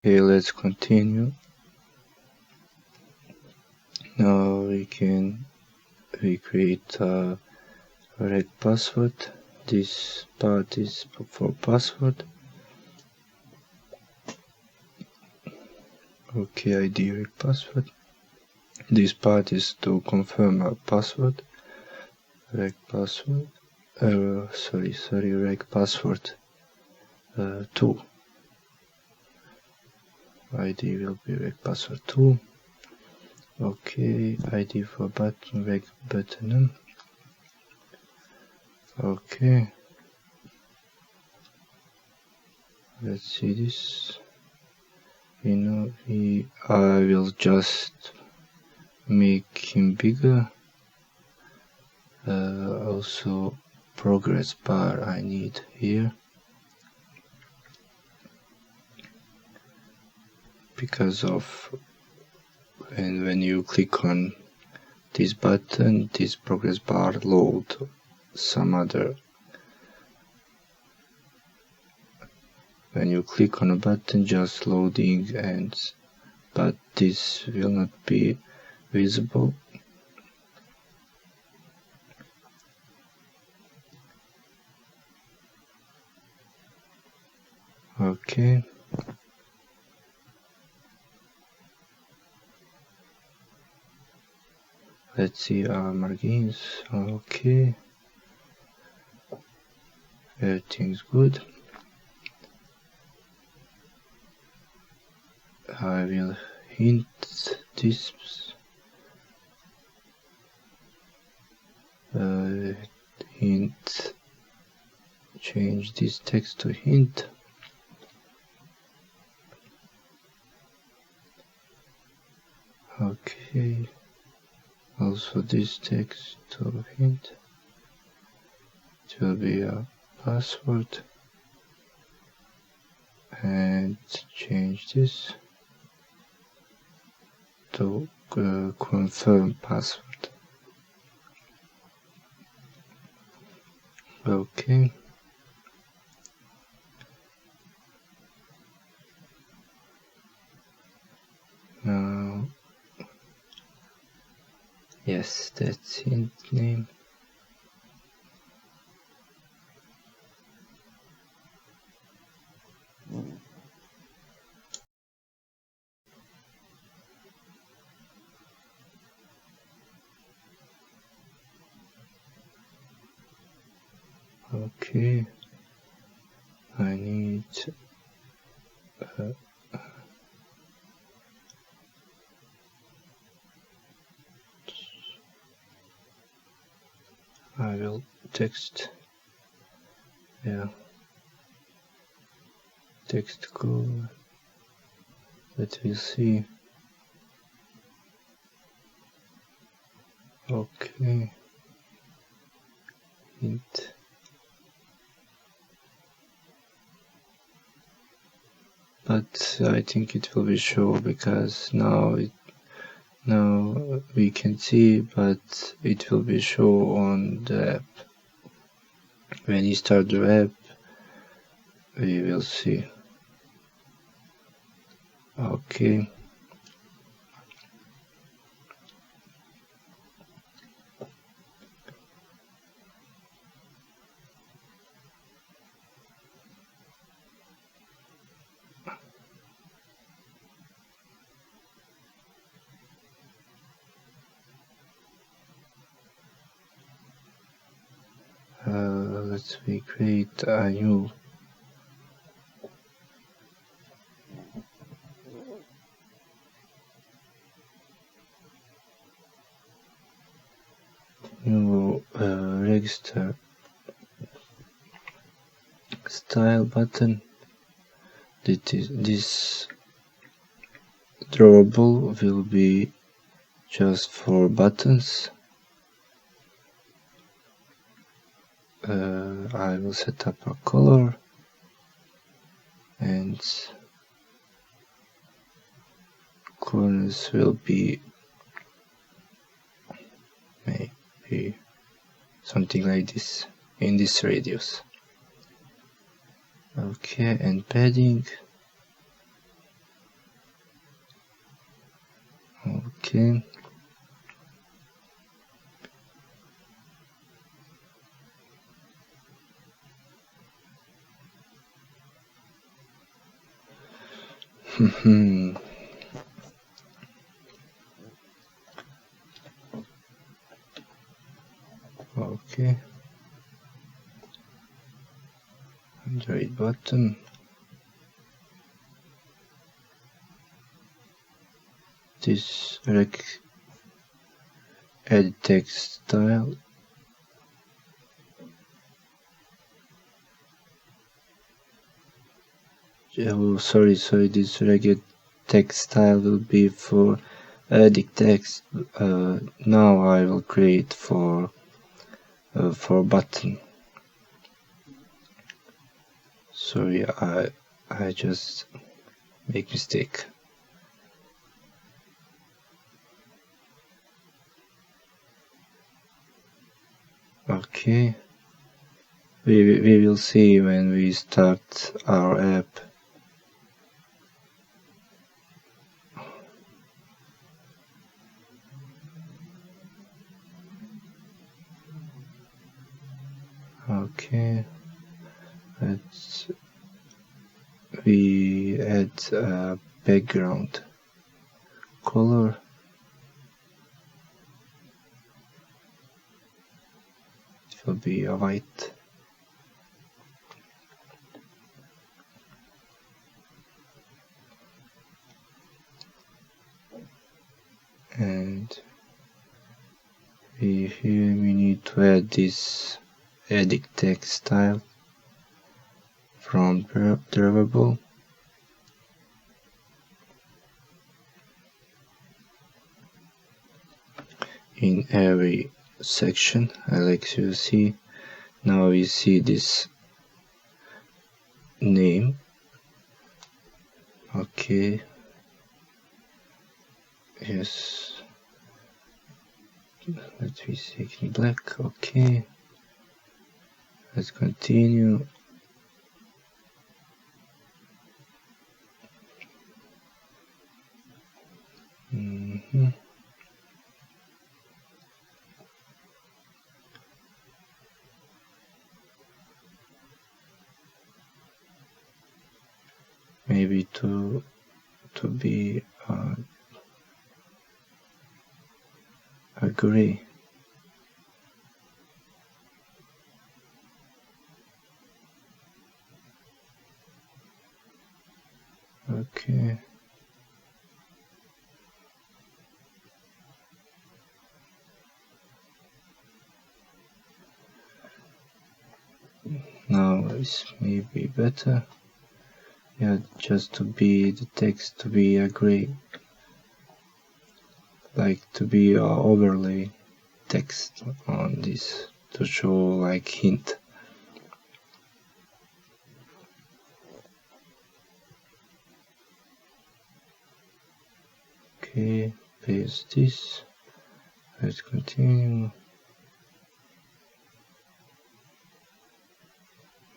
Okay, let's continue. Now we can recreate a reg password. This part is for password. Okay, ID reg password. This part is to confirm a password. Reg password. Reg password 2. ID will be reg password 2. Okay, ID for button reg button. Okay, let's see this. I will just make him bigger. Also progress bar I need here, because of when you click on this button, this progress bar load some other. When you click on a button, just loading, but this will not be visible. Okay. Let's see our margins. Okay. Everything's good. I will hint this. Hint. Change this text to hint. Okay. Also this text to hint. It will be a password. And change this to confirm password. Okay. Now, yes, that's hint name. Okay, I need I will text, text code that we see. Okay, hint. But I think it will be show, because now we can see, but it will be show on the app. When you start the app, we will see. Okay. Let's create a new register style button. This drawable will be just for buttons. I will set up a color, and corners will be maybe something like this in this radius. Okay, and padding Okay. Okay. Right button. This edit text style. Oh, sorry. This reggae text style will be for edit text. Now I will create for button. Sorry, I just make mistake. Okay. We will see when we start our app. Okay. We add a background color. It will be a white. And here we need to add this edit text style from drawable. In every section, like you see, now we see this name. Okay. Yes. Let me see in black. Okay. Let's continue. Maybe to be a gray. Okay. Now it's maybe better. Yeah, just to be the text to be a gray, like to be a overlay text on this to show like hint. Okay, paste this. Let's continue.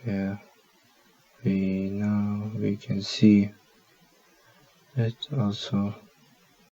Yeah, we can see that also